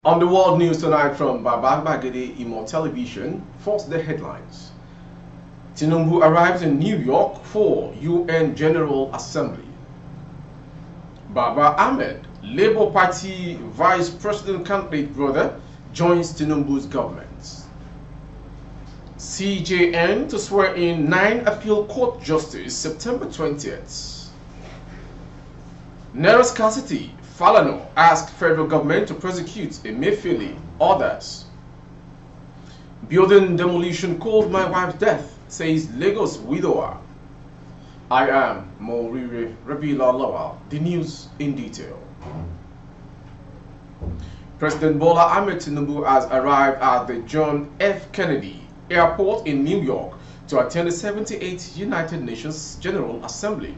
On the world news tonight from Babagade Imo Television, first the headlines. Tinubu arrives in New York for UN General Assembly. Baba Ahmed, Labour Party Vice President candidate brother, joins Tinubu's government. CJN to swear in 9 appeal court justices September 20th. Naira scarcity. Falano asked federal government to prosecute Emefiele, others. Building demolition called my wife's death, says Lagos widower. I am Morire Rabila Lawal. The news in detail. President Bola Ahmed Tinubu has arrived at the John F. Kennedy Airport in New York to attend the 78th United Nations General Assembly.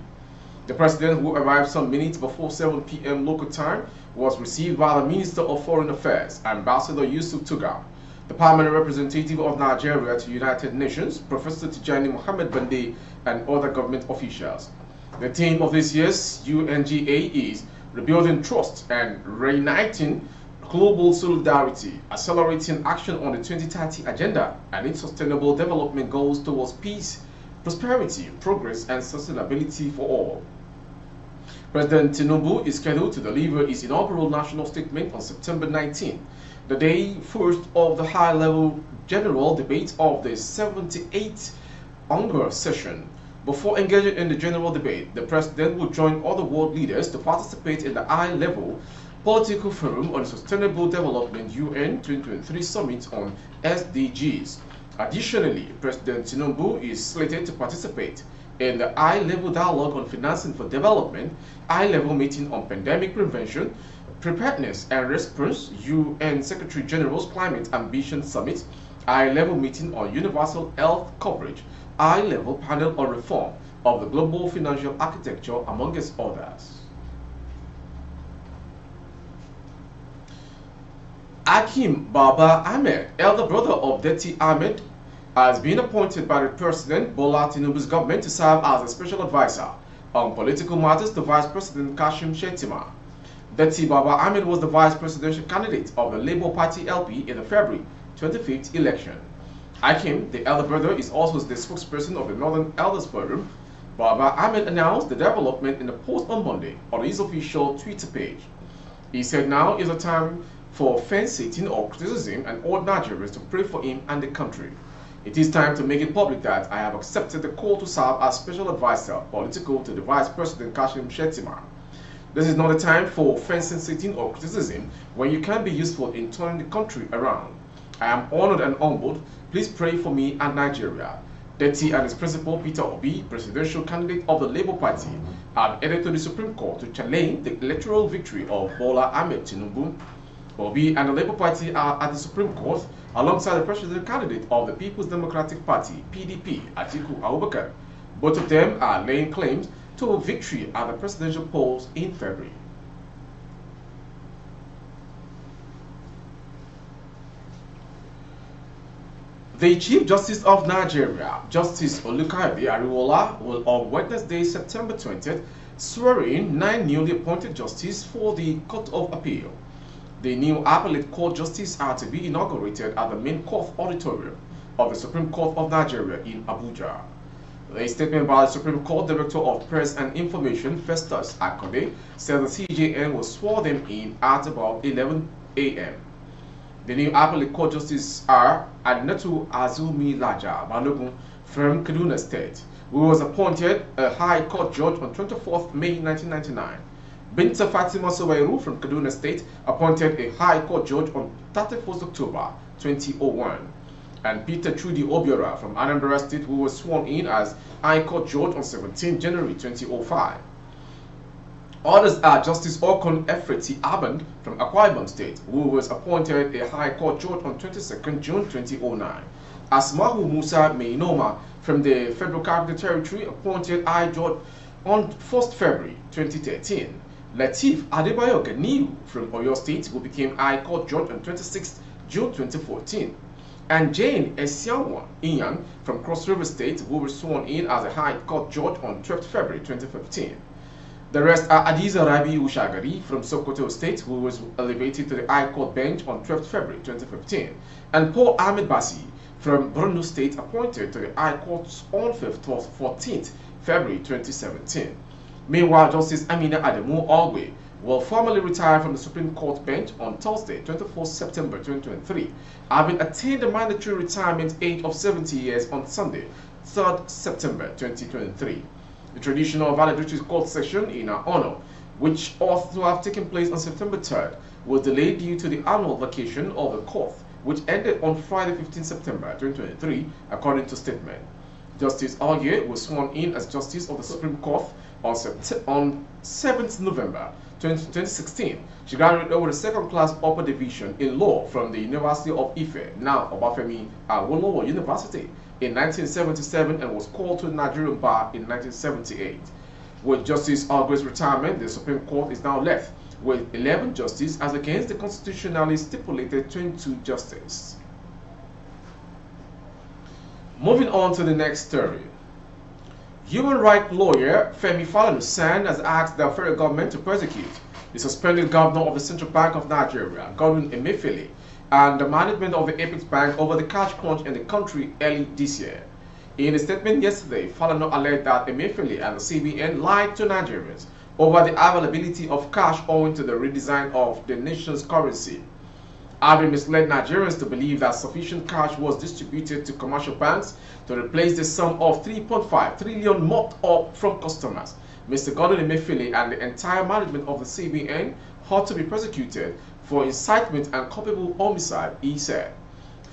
The president, who arrived some minutes before 7 p.m. local time, was received by the Minister of Foreign Affairs, Ambassador Yusuf Tuga, the permanent representative of Nigeria to United Nations, Professor Tijani Mohammed Bande, and other government officials. The theme of this year's UNGA is Rebuilding Trust and Reuniting Global Solidarity, Accelerating Action on the 2030 Agenda and its Sustainable Development Goals towards peace, prosperity, progress, and sustainability for all. President Tinubu is scheduled to deliver his inaugural national statement on September 19, the day first of the high-level general debate of the 78th Congo session. Before engaging in the general debate, the president will join other world leaders to participate in the high-level political forum on sustainable development UN 2023 summit on SDGs. Additionally, President Tinubu is slated to participate in the high-level dialogue on financing for development, high-level meeting on pandemic prevention, preparedness and response, UN Secretary General's Climate Ambition Summit, high-level meeting on universal health coverage, high-level panel on reform of the global financial architecture, amongst others. Hakim Baba Ahmed, elder brother of Deti Ahmed, has been appointed by the President Bola Tinubu's government to serve as a special advisor on political matters to Vice President Kashim Shettima. Deti Baba Ahmed was the vice presidential candidate of the Labour Party LP in the February 25th election. Hakim, the elder brother, is also the spokesperson of the Northern Elders Forum. Baba Ahmed announced the development in a post on Monday on his official Twitter page. He said now is a time for fence-sitting or criticism and all Nigerians to pray for him and the country. It is time to make it public that I have accepted the call to serve as special advisor political to the Vice President Kashim Shettima. This is not a time for fence-sitting or criticism when you can be useful in turning the country around. I am honored and humbled. Please pray for me and Nigeria. Deti and his principal Peter Obi, presidential candidate of the Labour Party, have headed to the Supreme Court to challenge the electoral victory of Bola Ahmed Tinubu. Obi and the Labour Party are at the Supreme Court alongside the presidential candidate of the People's Democratic Party, PDP, Atiku Abubakar. Both of them are laying claims to a victory at the presidential polls in February. The Chief Justice of Nigeria, Justice Olukayode Ariwola, will on Wednesday, September 20th, swear in 9 newly appointed justices for the Court of Appeal. The new appellate court justices are to be inaugurated at the main court auditorium of the Supreme Court of Nigeria in Abuja. A statement by the Supreme Court Director of Press and Information, Festus Akode, said the CJN will swear them in at about 11 a.m. The new appellate court justices are Adnatu Azumi Laja Balogun from Kaduna State, who was appointed a High Court judge on 24th May 1999. Binta Fatima Sowairu from Kaduna State, appointed a High Court judge on 31st October 2001. And Peter Trudy Obiora from Anambra State, who was sworn in as High Court judge on 17 January 2005. Others are Justice Okon Efreti Aban from Akwa Ibom State, who was appointed a High Court judge on 22nd June 2009. Asmahu Musa Mainoma from the Federal Capital Territory, appointed High Judge on 1st February 2013. Lateef Adebayo Ganiu from Oyo State, who became High Court judge on 26th June 2014. And Jane Esiawa Inyang from Cross River State, who was sworn in as a High Court judge on 12th February 2015. The rest are Adiza Rabi Ushagari from Sokoto State, who was elevated to the High Court bench on 12 February 2015, and Paul Ahmed Bassi from Borno State, appointed to the High Court on 14th February 2017. Meanwhile, Justice Amina Ademu Ogwe will formally retire from the Supreme Court bench on Thursday, 24 September 2023, having attained the mandatory retirement age of 70 years on Sunday, 3rd September 2023. The traditional valedictory court session in her honor, which ought to have taken place on September 3rd, was delayed due to the annual vacation of the court, which ended on Friday, 15 September 2023, according to statement. Justice Ogye was sworn in as Justice of the Supreme Court on 7th November 2016. She graduated with a second-class upper division in law from the University of Ife, now Obafemi Awolowo University, in 1977, and was called to the Nigerian bar in 1978. With Justice Ogwe's retirement, the Supreme Court is now left with 11 justices as against the constitutionally stipulated 22 justices. Moving on to the next story. Human rights lawyer Femi Falana has asked the federal government to prosecute the suspended governor of the Central Bank of Nigeria, Godwin Emefiele, and the management of the Apex Bank over the cash crunch in the country early this year. In a statement yesterday, Falana alleged that Emefiele and the CBN lied to Nigerians over the availability of cash owing to the redesign of the nation's currency, having misled Nigerians to believe that sufficient cash was distributed to commercial banks to replace the sum of 3.5 trillion mopped up from customers. Mr. Godwin Emefiele and the entire management of the CBN ought to be prosecuted for incitement and culpable homicide, he said.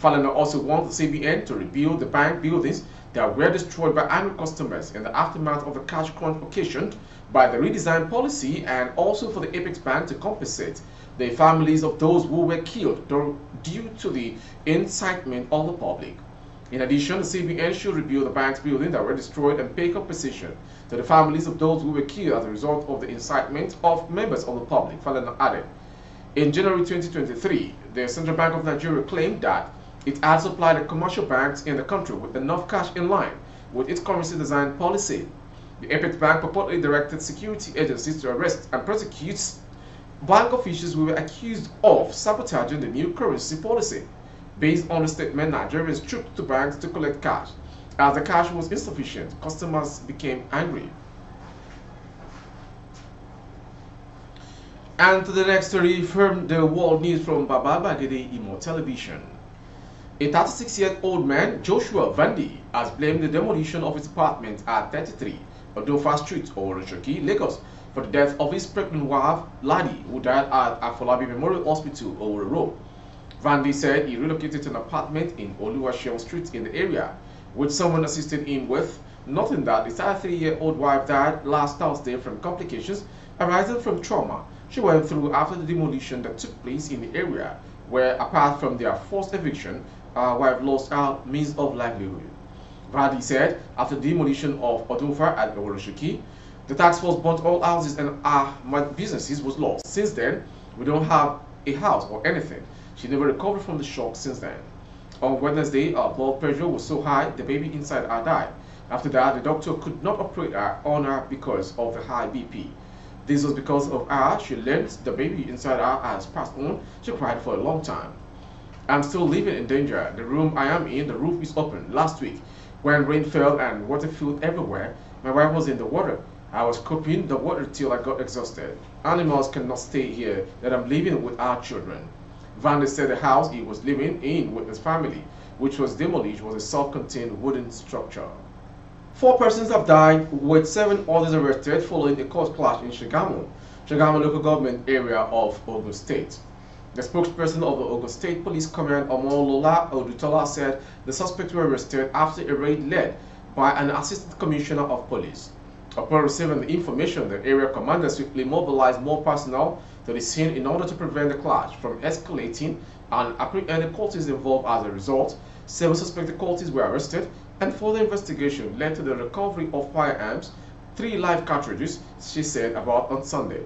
Falana also wants the CBN to rebuild the bank buildings that were destroyed by angry customers in the aftermath of the cash crunch occasioned by the redesigned policy, and also for the Apex Bank to compensate the families of those who were killed due to the incitement of the public. In addition, the CBN should rebuild the bank's buildings that were destroyed and pay compensation to the families of those who were killed as a result of the incitement of members of the public, Falana added. In January 2023, the Central Bank of Nigeria claimed that it had supplied the commercial banks in the country with enough cash in line with its currency design policy. The Apex Bank purportedly directed security agencies to arrest and prosecute bank officials who were accused of sabotaging the new currency policy. Based on the statement, Nigerians trooped to banks to collect cash. As the cash was insufficient, customers became angry. And to the next story from the world news from Baba Bagede Imo Television. A 36-year-old man, Joshua Vandi, has blamed the demolition of his apartment at 33 Odofa Street, Oworoshoki, Lagos, for the death of his pregnant wife, Ladi, who died at Afolabi Memorial Hospital, Owororo. Vandi said he relocated to an apartment in Oluwaseun Street in the area, which someone assisted him with, noting that his 33-year-old wife died last Thursday from complications arising from trauma she went through after the demolition that took place in the area, where, apart from their forced eviction, our wife lost her means of livelihood. Vadi said after the demolition of Odofa at Oworoshoki, the task force burnt all houses and my businesses was lost. Since then, we don't have a house or anything. She never recovered from the shock since then. On Wednesday, her blood pressure was so high, the baby inside her died. After that, the doctor could not operate on her because of the high BP. This was because of her. She learned the baby inside her has passed on. She cried for a long time. I'm still living in danger. The room I am in, the roof is open. Last week, when rain fell and water filled everywhere, my wife was in the water. I was coping the water till I got exhausted. Animals cannot stay here, that I'm living with our children. Vande said the house he was living in with his family, which was demolished, was a self-contained wooden structure. 4 persons have died, with 7 others arrested following a court clash in Shagamu local government area of Ogun State. The spokesperson of the Ogun State Police Command, Omolola Odutola, said the suspects were arrested after a raid led by an assistant commissioner of police. Upon receiving the information, the area commander swiftly mobilized more personnel to the scene in order to prevent the clash from escalating and apprehend the cultists involved. As a result, 7 suspected cultists were arrested, and further investigation led to the recovery of firearms, 3 live cartridges, she said about on Sunday.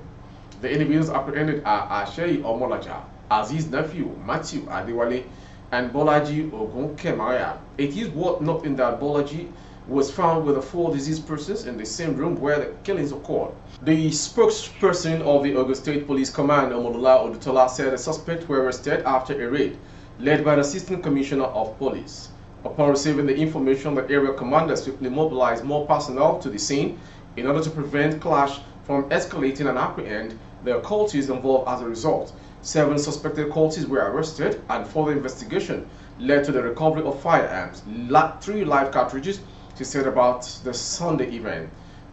The individuals apprehended are Asheyi Omolaja, Aziz's nephew Matthew Adewale, and Bolaji Ogun Kemaya. It is worth noting that Bolaji was found with the 4 deceased persons in the same room where the killings occurred. The spokesperson of the Ogun State Police Command, Omolola Odutola, said the suspects were arrested after a raid led by the Assistant Commissioner of Police. Upon receiving the information, the area commander swiftly mobilized more personnel to the scene in order to prevent clash from escalating and apprehend the cultists involved. As a result, 7 suspected cultists were arrested, and further investigation led to the recovery of firearms, 3 live cartridges, she said about the Sunday event.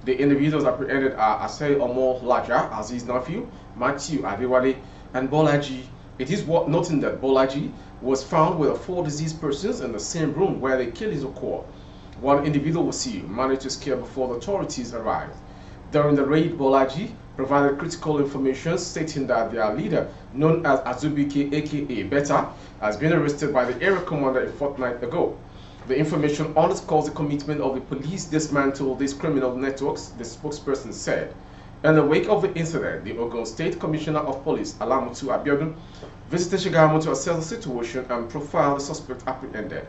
The individuals apprehended are Asai Omo Laja, Aziz Nephew, Matthew Adewale, and Bolaji. It is worth noting that Bolaji was found with 4 deceased persons in the same room where the killings occurred. One individual was seen managed to escape before the authorities arrived. During the raid, Bolaji provided critical information stating that their leader, known as Azubike aka Beta, has been arrested by the area commander a fortnight ago. The information underscores the commitment of the police to dismantle these criminal networks, the spokesperson said. In the wake of the incident, the Ogun State Commissioner of Police, Alamutu Abiodun, visited Shagamu to assess the situation and profile the suspect apprehended.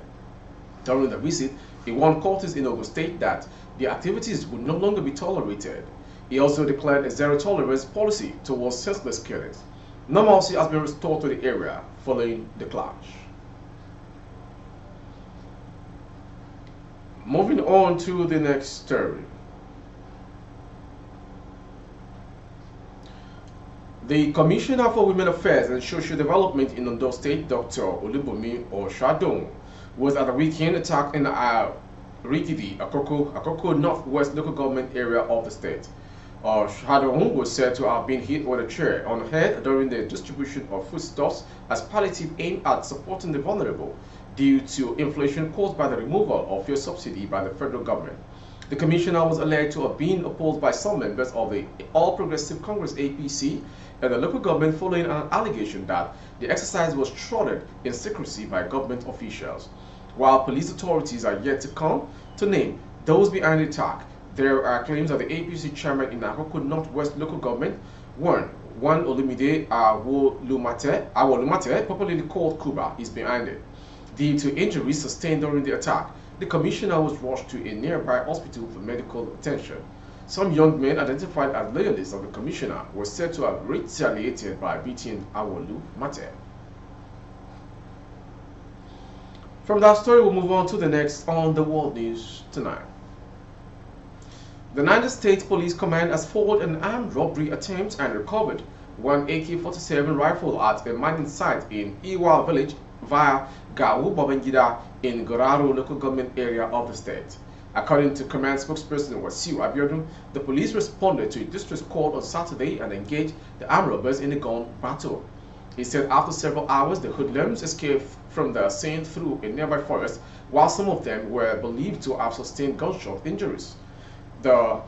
During the visit, he warned cultists in Ogun State that the activities would no longer be tolerated. He also declared a zero-tolerance policy towards senseless killings. Normalcy has been restored to the area following the clash. Moving on to the next story. The Commissioner for Women Affairs and Social Development in Ondo State, Dr. Olubomi Oshadon, was at the weekend attacked in Rikidi, Akoko Northwest local government area of the state. Oshadon was said to have been hit with a chair on the head during the distribution of foodstuffs as palliative aimed at supporting the vulnerable due to inflation caused by the removal of fuel subsidy by the federal government. The commissioner was alleged to have been opposed by some members of the All Progressive Congress APC and the local government following an allegation that the exercise was shrouded in secrecy by government officials. While police authorities are yet to come to name those behind the attack, there are claims that the APC chairman in Akoko Northwest local government, one Olumide Awolumate, popularly called Kuba, is behind it. Due to injuries sustained during the attack, the commissioner was rushed to a nearby hospital for medical attention. Some young men identified as loyalists of the commissioner were said to have retaliated by beating Awolumate. From that story, we'll move on to the next on the world news tonight. The Niger State Police Command has foiled an armed robbery attempt and recovered one AK-47 rifle at a mining site in Iwa village via Gawu Babangida in Goraro local government area of the state. According to command spokesperson Wasiu Abiodun, the police responded to a distress call on Saturday and engaged the armed robbers in a gun battle. He said after several hours, the hoodlums escaped from the scene through a nearby forest, while some of them were believed to have sustained gunshot injuries. The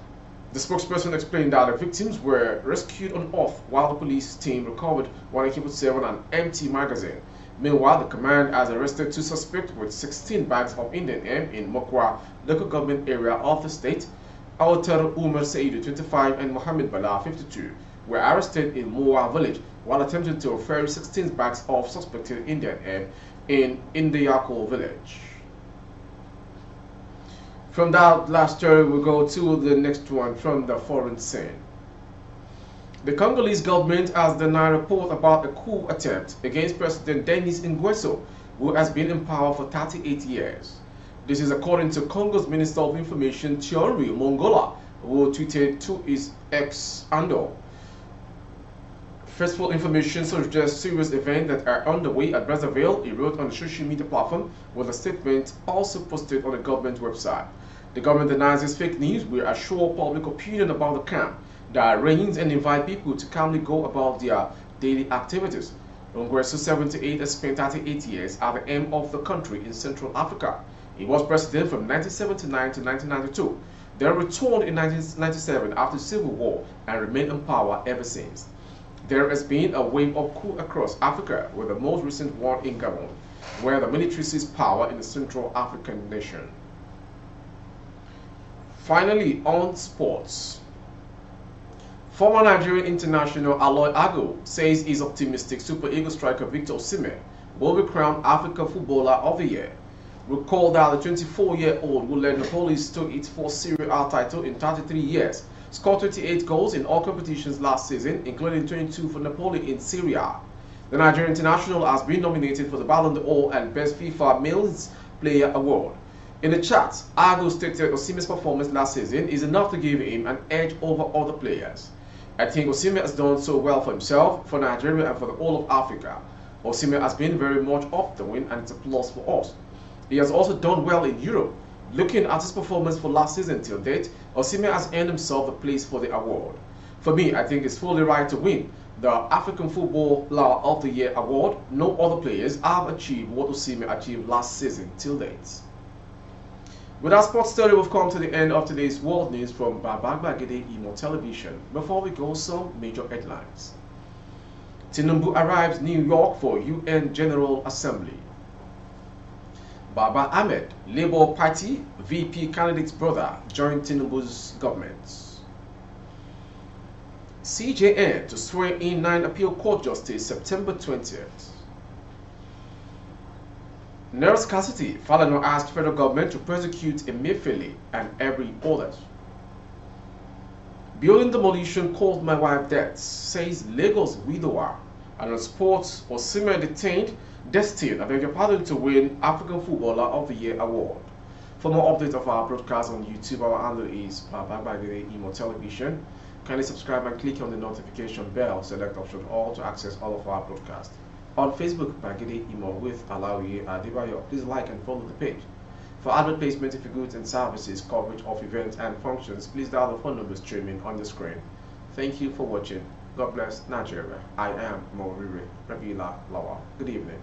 spokesperson explained that the victims were rescued on off while the police team recovered one AK-47 and empty magazine. Meanwhile, the command has arrested 2 suspects with 16 bags of Indian M in Mokwa, local government area of the state. Alter Umar Saidu, 25, and Mohammed Bala, 52, were arrested in Mowa village while attempting to ferry 16 bags of suspected Indian M in Indiyako village. From that last story, we go to the next one from the foreign scene. The Congolese government has denied reports about a coup attempt against President Denis Nguesso, who has been in power for 38 years. This is according to Congo's Minister of Information, Thierry Mongola, who tweeted to his ex-handle. Faithful information suggests serious events that are underway at Brazzaville, he wrote on the social media platform, with a statement also posted on the government website. The government denies this fake news. We assure public opinion about the camp that reigns and invite people to calmly go about their daily activities. Nguesso, 78, has spent 38 years at the helm of the country in Central Africa. He was president from 1979 to 1992, then returned in 1997 after the Civil War and remained in power ever since. There has been a wave of coups across Africa, with the most recent one in Gabon, where the military seized power in the Central African nation. Finally, on sports. Former Nigerian international Aloy Ago says he's optimistic Super Eagles striker Victor Osimhen will be crowned African Footballer of the Year. Recall that the 24-year-old who led Napoli to its fourth Serie A title in 33 years scored 28 goals in all competitions last season, including 22 for Napoli in Serie A. The Nigerian international has been nominated for the Ballon d'Or and Best FIFA Males Player Award. In the chat, Argo stated Osimhen's performance last season is enough to give him an edge over other players. I think Osimhen has done so well for himself, for Nigeria and for the whole of Africa. Osimhen has been very much off the win and it's a plus for us. He has also done well in Europe. Looking at his performance for last season till date, Osimhen has earned himself a place for the award. For me, I think it's fully right to win the African Footballer of the Year award. No other players have achieved what Osimhen achieved last season till date. With our sports story, we've come to the end of today's world news from Babagba Imo Television. Before we go, some major headlines. Tinubu arrives New York for UN General Assembly. Baba Ahmed, Labour Party VP candidate's brother, joined Tinubu's government. CJN to swear in 9 appeal court justice September 20th. Naira scarcity, Falana asked federal government to prosecute Emefiele and every other. Building demolition caused my wife death, says Lagos widower. And on sports, Osimhen detained, destined, I beg your pardon, to win African Footballer of the Year award. For more updates of our broadcast on YouTube, our handle is Babagba Imo Television. Kindly subscribe and click on the notification bell. Select option all to access all of our broadcasts. On Facebook, Bagede Imo with Alawi Adebayo. Please like and follow the page. For advert placement of goods and services, coverage of events and functions, please dial the phone number streaming on the screen. Thank you for watching. God bless Nigeria. I am Morire Rabila Lawa. Good evening.